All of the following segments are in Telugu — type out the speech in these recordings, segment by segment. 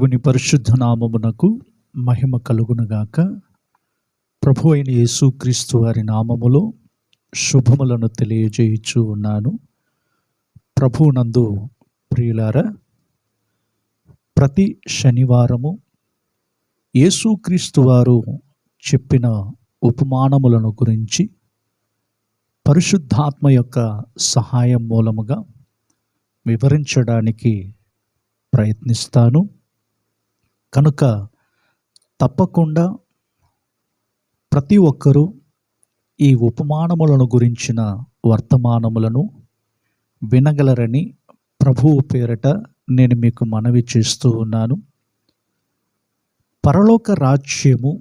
దేవుని పరిశుద్ధ నామమునకు మహిమ కలుగునుగాక. ప్రభు అయిన యేసుక్రీస్తు వారి నామములో శుభములను తెలియజేయుచు ఉన్నాను. ప్రభువునందు ప్రియులారా, ప్రతి శనివారము యేసుక్రీస్తు వారు చెప్పిన ఉపమానములను గురించి పరిశుద్ధాత్మ యొక్క సహాయం మూలముగా వివరించడానికి ప్రయత్నిస్తాను. కనుక తప్పకుండా ప్రతి ఒక్కరూ ఈ ఉపమానములను గురించిన వర్తమానములను వినగలరని ప్రభువు పేరట నేను మీకు మనవి చేస్తూ ఉన్నాను. పరలోక రాజ్యము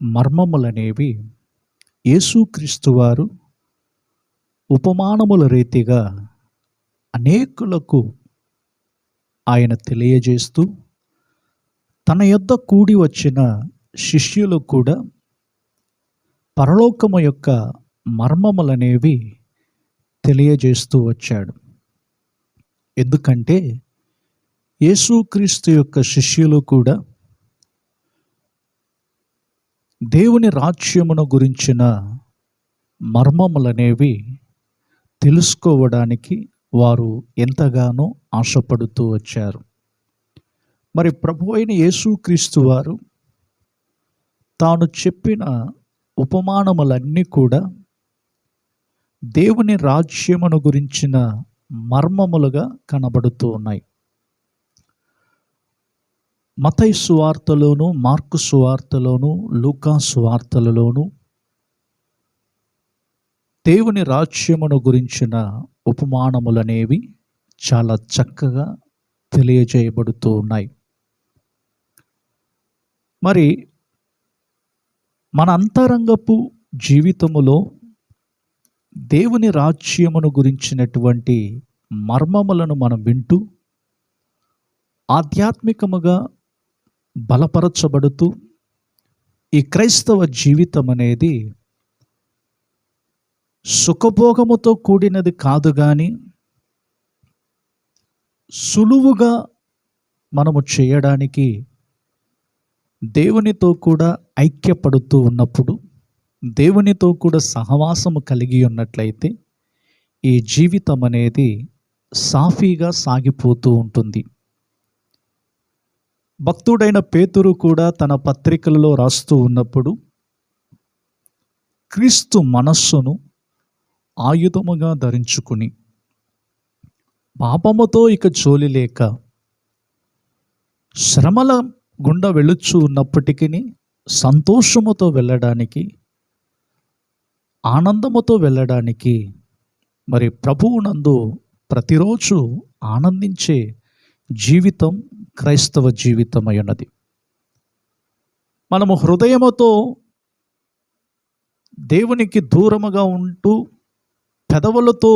మర్మములనేవి యేసుక్రీస్తు వారు ఉపమానముల రీతిగా అనేకులకు ఆయన తెలియజేస్తూ తన యొద్ద కూడి వచ్చిన శిష్యులు కూడా పరలోకము యొక్క మర్మములనేవి తెలియజేస్తూ వచ్చాడు. ఎందుకంటే యేసుక్రీస్తు యొక్క శిష్యులు కూడా దేవుని రాజ్యమును గురించిన మర్మములనేవి తెలుసుకోవడానికి వారు ఎంతగానో ఆశపడుతూ వచ్చారు. మరి ప్రభు అయిన యేసుక్రీస్తు వారు తాను చెప్పిన ఉపమానములన్నీ కూడా దేవుని రాజ్యమును గురించిన మర్మములుగా కనబడుతూ ఉన్నాయి. మత్తయి సువార్తలోను, మార్కు సువార్తలోను, లూకా సువార్తలలోను దేవుని రాజ్యమును గురించిన ఉపమానములనేవి చాలా చక్కగా తెలియజేయబడుతూ ఉన్నాయి. మరి మన అంతరంగపు జీవితములో దేవుని రాజ్యమును గురించినటువంటి మర్మములను మనం వింటూ ఆధ్యాత్మికముగా బలపరచబడుతూ ఈ క్రైస్తవ జీవితం అనేది సుఖభోగముతో కూడినది కాదు, కానీ సులువుగా మనము చేయడానికి దేవునితో కూడా ఐక్యపడుతూ ఉన్నప్పుడు, దేవునితో కూడా సహవాసము కలిగి ఉన్నట్లయితే ఈ జీవితం అనేది సాఫీగా సాగిపోతూ ఉంటుంది. భక్తుడైన పేతురు కూడా తన పత్రికలలో రాస్తూ ఉన్నప్పుడు క్రీస్తు మనస్సును ఆయుధముగా ధరించుకుని పాపముతో ఇక జోలి లేక శ్రమల గుండా వెళుచు ఉన్నప్పటికీ సంతోషముతో వెళ్ళడానికి, ఆనందముతో వెళ్ళడానికి, మరి ప్రభువునందు ప్రతిరోజు ఆనందించే జీవితం క్రైస్తవ జీవితమై ఉన్నది. మనము హృదయముతో దేవునికి దూరముగా ఉంటూ పెదవులతో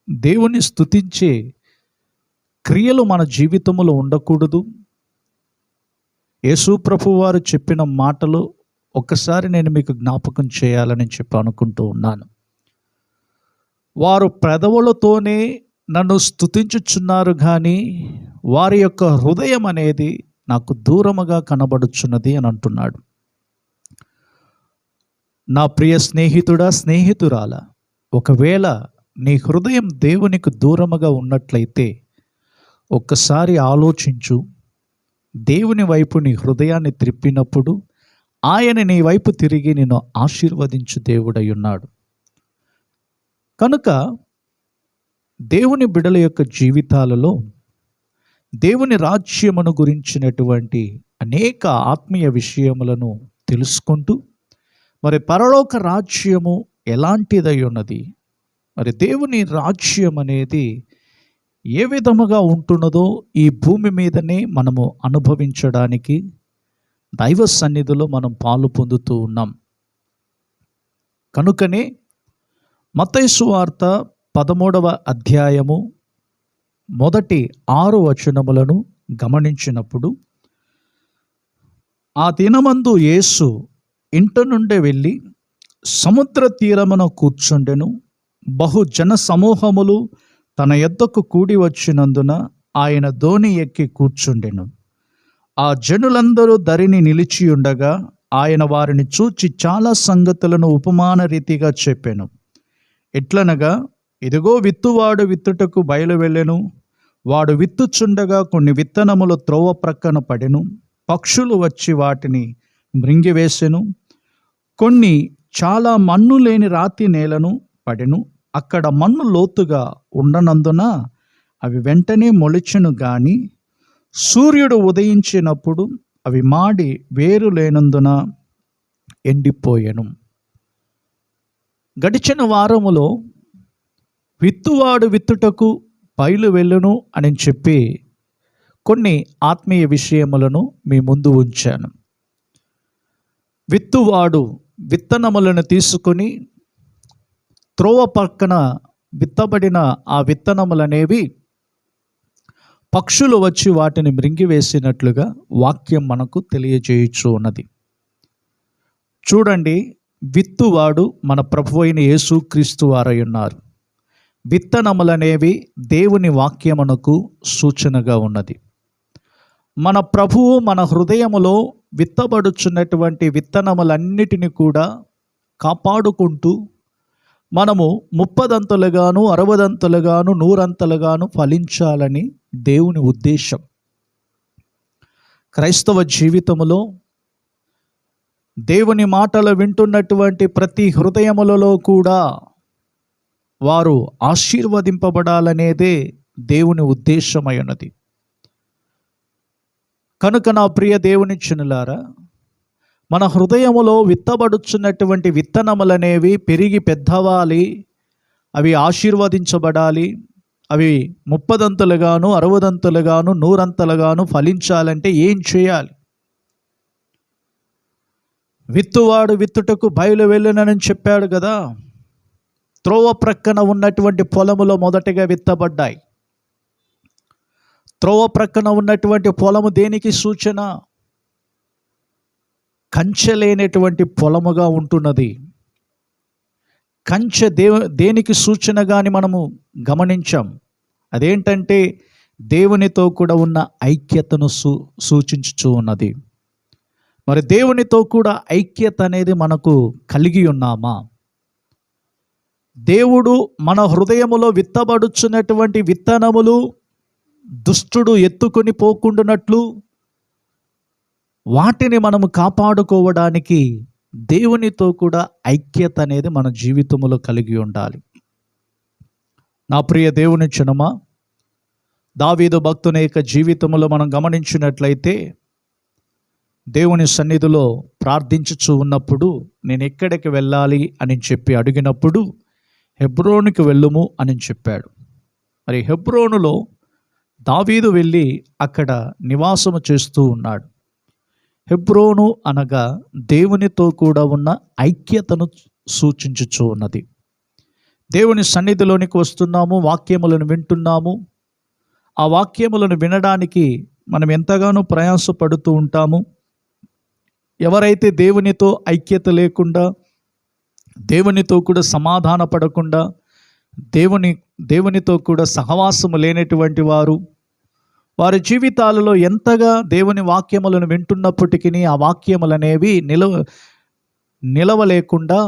దేవుని స్తుతించే క్రియలు మన జీవితంలో ఉండకూడదు. యేసు ప్రభు వారు చెప్పిన మాటలు ఒక్కసారి నేను మీకు జ్ఞాపకం చేయాలని చెప్పి అనుకుంటూ ఉన్నాను. వారు పెదవులతోనే నన్ను స్తుతించుచున్నారు, కానీ వారి యొక్క హృదయం అనేది నాకు దూరముగా కనబడుచున్నది అని అంటున్నాడు. నా ప్రియ స్నేహితుడా, స్నేహితురాలా, ఒకవేళ నీ హృదయం దేవునికి దూరముగా ఉన్నట్లయితే ఒక్కసారి ఆలోచించు. దేవుని వైపు నీ హృదయాన్ని త్రిప్పినప్పుడు ఆయన నీ వైపు తిరిగి నిన్ను ఆశీర్వదించు దేవుడై ఉన్నాడు. కనుక దేవుని బిడ్డల యొక్క జీవితాలలో దేవుని రాజ్యమును గురించినటువంటి అనేక ఆత్మీయ విషయములను తెలుసుకుంటూ, మరి పరలోక రాజ్యము ఎలాంటిదై ఉన్నది, మరి దేవుని రాజ్యం అనేది ఏ విధముగా ఉంటున్నదో ఈ భూమి మీదనే మనము అనుభవించడానికి దైవ సన్నిధిలో మనం పాలు పొందుతూ ఉన్నాం. కనుకనే మత్తయి సువార్త 13వ అధ్యాయము మొదటి 6 వచనములను గమనించినప్పుడు, ఆ దినమందు యేసు ఇంట నుండి వెళ్ళి సముద్ర తీరమున కూర్చుండెను. బహు జన సమూహములు తన యొద్దకు కూడి వచ్చినందున ఆయన దోణి ఎక్కి కూర్చుండెను. ఆ జనులందరూ దరిని నిలిచియుండగా ఆయన వారిని చూచి చాలా సంగతులను ఉపమాన రీతిగా చెప్పెను. ఎట్లనగా, ఇదిగో విత్తువాడు విత్తుటకు బయలు వెళ్ళెను. వాడు విత్తుచుండగా కొన్ని విత్తనములు త్రోవ ప్రక్కన పడెను. పక్షులు వచ్చి వాటిని మృంగివేసెను. కొన్ని చాలా మన్ను లేని రాతి నేలను పడెను. అక్కడ మన్ను లోతుగా ఉండనందున అవి వెంటనే మొలిచెను గాని సూర్యుడు ఉదయించినప్పుడు అవి మాడి వేరు లేనందున ఎండిపోయెను. గడిచిన వారములో విత్తువాడు విత్తుటకు బయలు వెళ్ళును అని చెప్పి కొన్ని ఆత్మీయ విషయములను మీ ముందు ఉంచాను. విత్తువాడు విత్తనములను తీసుకొని త్రోవ పక్కన విత్తబడిన ఆ విత్తనములనేవి పక్షులు వచ్చి వాటిని మృంగివేసినట్లుగా వాక్యం మనకు తెలియజేయచ్చు ఉన్నది. చూడండి, విత్తువాడు మన ప్రభు అయిన యేసుక్రీస్తు వారై ఉన్నారు. విత్తనములనేవి దేవుని వాక్యమునకు సూచనగా ఉన్నది. మన ప్రభువు మన హృదయములో విత్తబడుచున్నటువంటి విత్తనములన్నిటిని కూడా కాపాడుకుంటూ మనము 30దంతలుగాను 60దంతలుగాను 100అంతలుగాను ఫలించాలని దేవుని ఉద్దేశం. క్రైస్తవ జీవితములో దేవుని మాటలు వింటున్నటువంటి ప్రతి హృదయములలో కూడా వారు ఆశీర్వదింపబడాలనేదే దేవుని ఉద్దేశమై ఉన్నది. కనుక నా ప్రియ దేవుని చినులారా, మన హృదయములో విత్తబడుచున్నటువంటి విత్తనములనేవి పెరిగి పెద్దవాలి, అవి ఆశీర్వదించబడాలి, అవి 30దంతలుగాను 60దంతలుగాను 100అంతలుగాను ఫలించాలంటే ఏం చేయాలి? విత్తువాడు విత్తుటకు బయలు వెళ్ళునని చెప్పాడు కదా. త్రోవ ప్రక్కన ఉన్నటువంటి పొలములో మొదటగా విత్తబడ్డాయి. త్రోవ ప్రక్కన ఉన్నటువంటి పొలము దేనికి సూచన? కంచె లేనటువంటి పొలముగా ఉంటున్నది. కంచె దేనికి సూచనగాని మనము గమనించాం. అదేంటంటే దేవునితో కూడా ఉన్న ఐక్యతను సూచించుచూ ఉన్నది. మరి దేవునితో కూడా ఐక్యత అనేది మనకు కలిగి ఉన్నామా? దేవుడు మన హృదయములో విత్తబడుచున్నటువంటి విత్తనములు దుష్టుడు ఎత్తుకొని పోకుండానట్లు వాటిని మనము కాపాడుకోవడానికి దేవునితో కూడా ఐక్యత అనేది మన జీవితంలో కలిగి ఉండాలి. నా ప్రియ దేవుని జనమా, దావీదు భక్తుని యొక్క జీవితంలో మనం గమనించినట్లయితే దేవుని సన్నిధిలో ప్రార్థించుచూ ఉన్నప్పుడు నేను ఎక్కడికి వెళ్ళాలి అని చెప్పి అడిగినప్పుడు హెబ్రోనుకి వెళ్ళుము అని చెప్పాడు. మరి హెబ్రోనులో దావీదు వెళ్ళి అక్కడ నివాసము చేస్తూ ఉన్నాడు. హెబ్రోను అనగా దేవునితో కూడా ఉన్న ఐక్యతను సూచించుచూ ఉన్నది. దేవుని సన్నిధిలోనికి వస్తున్నాము, వాక్యములను వింటున్నాము. ఆ వాక్యములను వినడానికి మనం ఎంతగానో ప్రయాసపడుతూ ఉంటాము. ఎవరైతే దేవునితో ఐక్యత లేకుండా, దేవునితో కూడా సమాధాన పడకుండా, దేవునితో కూడా సహవాసము లేనటువంటి వారి జీవితాలలో ఎంతగా దేవుని వాక్యములను వింటున్నప్పటికీ ఆ వాక్యములనేవి నిలవలేకుండా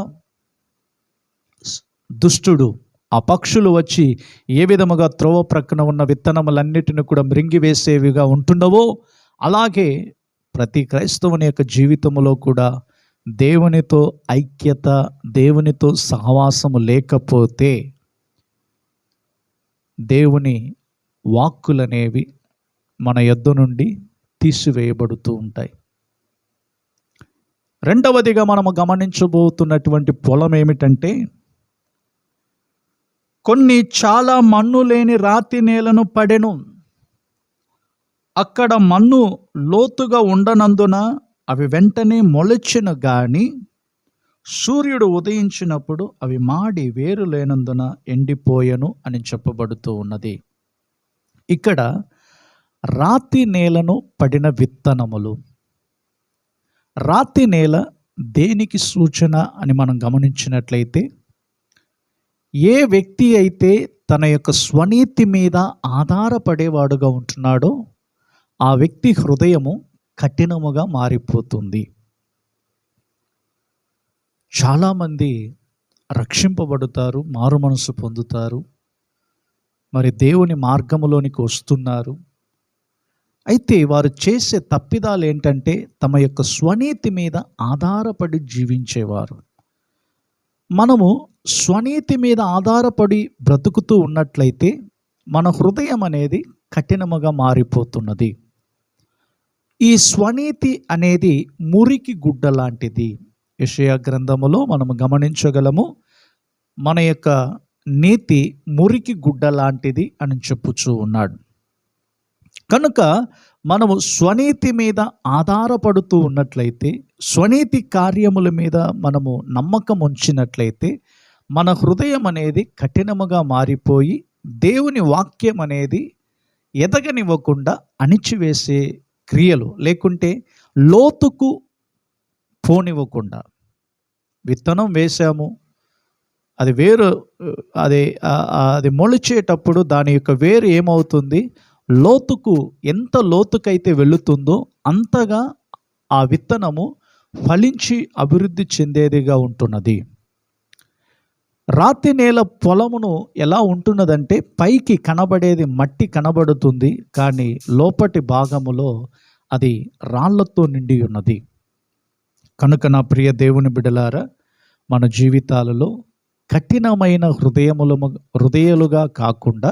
దుష్టుడు, ఆ పక్షులు వచ్చి ఏ విధముగా త్రోవ ప్రక్కన ఉన్న విత్తనములన్నిటిని కూడా మృంగివేసేవిగా ఉంటున్నవో, అలాగే ప్రతి క్రైస్తవుని యొక్క జీవితంలో కూడా దేవునితో ఐక్యత, దేవునితో సహవాసము లేకపోతే దేవుని వాక్కులనేవి మన యొద్ద నుండి తీసివేయబడుతూ ఉంటాయి. రెండవదిగా మనము గమనించబోతున్నటువంటి పొలం ఏమిటంటే, కొన్ని చాలా మన్ను లేని రాతి నేలను పడెను. అక్కడ మన్ను లోతుగా ఉండనందున అవి వెంటనే మొలచెను గాని సూర్యుడు ఉదయించినప్పుడు అవి మాడి వేరు లేనందున ఎండిపోయెను అని చెప్పబడుతూ ఉన్నది. ఇక్కడ రాతి నేలను పడిన విత్తనములు. రాతి నేల దేనికి సూచన అని మనం గమనించినట్లయితే, ఏ వ్యక్తి అయితే తన యొక్క స్వనీతి మీద ఆధారపడేవాడుగా ఉంటున్నాడో ఆ వ్యక్తి హృదయము కఠినముగా మారిపోతుంది. చాలామంది రక్షింపబడుతారు, మారు మనసు పొందుతారు, మరి దేవుని మార్గములోనికి వస్తున్నారు. అయితే వారు చేసే తప్పిదాలు ఏంటంటే తమ యొక్క స్వనీతి మీద ఆధారపడి జీవించేవారు. మనము స్వనీతి మీద ఆధారపడి బ్రతుకుతూ ఉన్నట్లయితే మన హృదయం అనేది కఠినముగా మారిపోతున్నది. ఈ స్వనీతి అనేది మురికి గుడ్డ లాంటిది. యెషయా గ్రంథములో మనము గమనించగలము, మన యొక్క నీతి మురికి గుడ్డ లాంటిది అని చెప్పుచూ ఉన్నాడు. కనుక మనము స్వనీతి మీద ఆధారపడుతూ ఉన్నట్లయితే, స్వనీతి కార్యముల మీద మనము నమ్మకం ఉంచినట్లయితే మన హృదయం అనేది కఠినముగా మారిపోయి దేవుని వాక్యం అనేది ఎదగనివ్వకుండా అణిచివేసే క్రియలు, లేకుంటే లోతుకు పోనివ్వకుండా, విత్తనం వేశాము, అది వేరు, అది మొలిచేటప్పుడు దాని యొక్క వేరు ఏమవుతుంది, లోతుకు, ఎంత లోతుకైతే వెళుతుందో అంతగా ఆ విత్తనము ఫలించి అభివృద్ధి చెందేదిగా ఉంటున్నది. రాతి నేల పొలమును ఎలా ఉంటున్నదంటే పైకి కనబడేది మట్టి కనబడుతుంది, కానీ లోపటి భాగములో అది రాళ్లతో నిండి ఉన్నది. కనుక నా ప్రియ దేవుని బిడ్డలారా, మన జీవితాలలో కఠినమైన హృదయాలుగా కాకుండా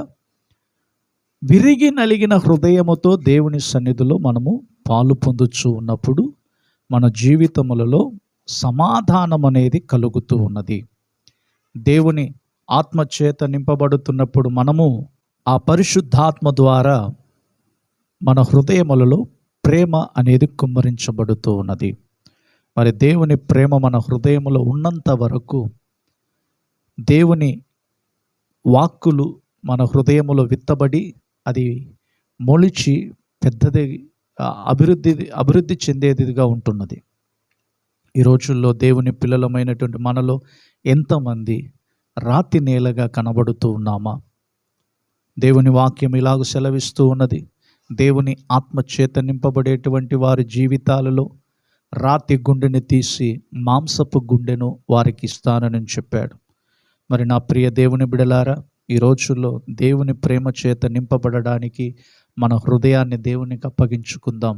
విరిగి నలిగిన హృదయముతో దేవుని సన్నిధిలో మనము పాలు పొందుచూ ఉన్నప్పుడు మన జీవితములలో సమాధానం అనేది కలుగుతూ ఉన్నది. దేవుని ఆత్మచేత నింపబడుతున్నప్పుడు మనము ఆ పరిశుద్ధాత్మ ద్వారా మన హృదయములలో ప్రేమ అనేది కుమ్మరించబడుతూ ఉన్నది. మరి దేవుని ప్రేమ మన హృదయములో ఉన్నంత వరకు దేవుని వాక్కులు మన హృదయములో విత్తబడి అది మొలిచి పెద్దది అభివృద్ధి చెందేదిగా ఉంటున్నది. ఈ రోజుల్లో దేవుని పిల్లలమైనటువంటి మనలో ఎంతమంది రాతి నేలగా కనబడుతూ ఉన్నామా? దేవుని వాక్యం ఇలాగ సెలవిస్తూ ఉన్నది, దేవుని ఆత్మచేత నింపబడేటువంటి వారి జీవితాలలో రాతి గుండెని తీసి మాంసపు గుండెను వారికి ఇస్తానని చెప్పాడు. మరి నా ప్రియ దేవుని బిడలారా, ఈ రోజుల్లో దేవుని ప్రేమ చేత నింపబడడానికి మన హృదయాన్ని దేవునికి అప్పగించుకుందాం.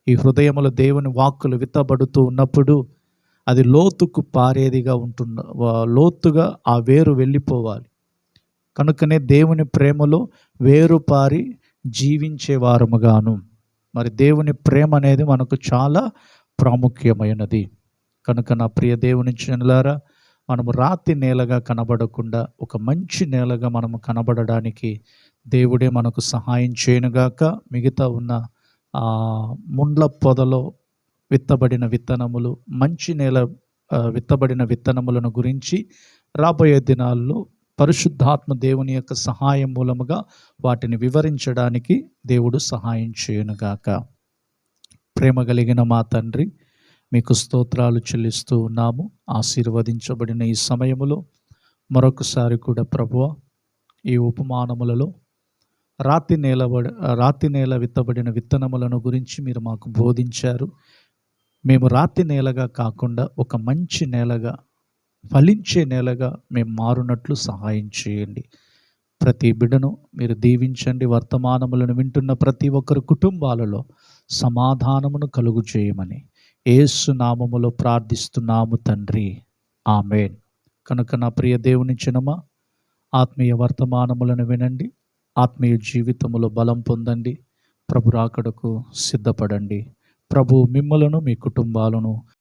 ఈ హృదయములో దేవుని వాక్కులు విత్తబడుతూ ఉన్నప్పుడు అది లోతుకు పారేదిగా లోతుగా ఆ వేరు వెళ్ళిపోవాలి. కనుకనే దేవుని ప్రేమలో వేరు పారి జీవించే వారముగాను. మరి దేవుని ప్రేమ అనేది మనకు చాలా ప్రాముఖ్యమైనది. కనుక నా ప్రియ దేవుని జనులారా, మనము రాతి నేలగా కనబడకుండా ఒక మంచి నేలగా మనము కనబడడానికి దేవుడే మనకు సహాయం చేయనుగాక. మిగతా ఉన్న ముండ్ల పొదలో విత్తబడిన విత్తనములు, మంచి నేల విత్తబడిన విత్తనములను గురించి రాబోయే దినాల్లో పరిశుద్ధాత్మ దేవుని యొక్క సహాయం మూలముగా వాటిని వివరించడానికి దేవుడు సహాయం చేయనుగాక. ప్రేమ కలిగిన మా తండ్రి, మీకు స్తోత్రాలు చెల్లిస్తూ ఉన్నాము. ఆశీర్వదించబడిన ఈ సమయములో మరొకసారి కూడా ప్రభువా, ఈ ఉపమానములలో రాతి నేల విత్తబడిన విత్తనములను గురించి మీరు మాకు బోధించారు. మేము రాతి నేలగా కాకుండా ఒక మంచి నేలగా, ఫలించే నేలగా మేము మారునట్లు సహాయం చేయండి. ప్రతి బిడ్డను మీరు దీవించండి. వర్తమానములను వింటున్న ప్రతి ఒక్కరి కుటుంబాలలో సమాధానమును కలుగు చేయమని యేసు నామములో ప్రార్థిస్తున్నాము తండ్రి, ఆమేన్. కనుక నా ప్రియ దేవుని జనమా, ఆత్మీయ వర్తమానములను వినండి, ఆత్మీయ జీవితములో బలం పొందండి, ప్రభు రాకడకు సిద్ధపడండి. ప్రభు మిమ్మలను, మీ కుటుంబాలను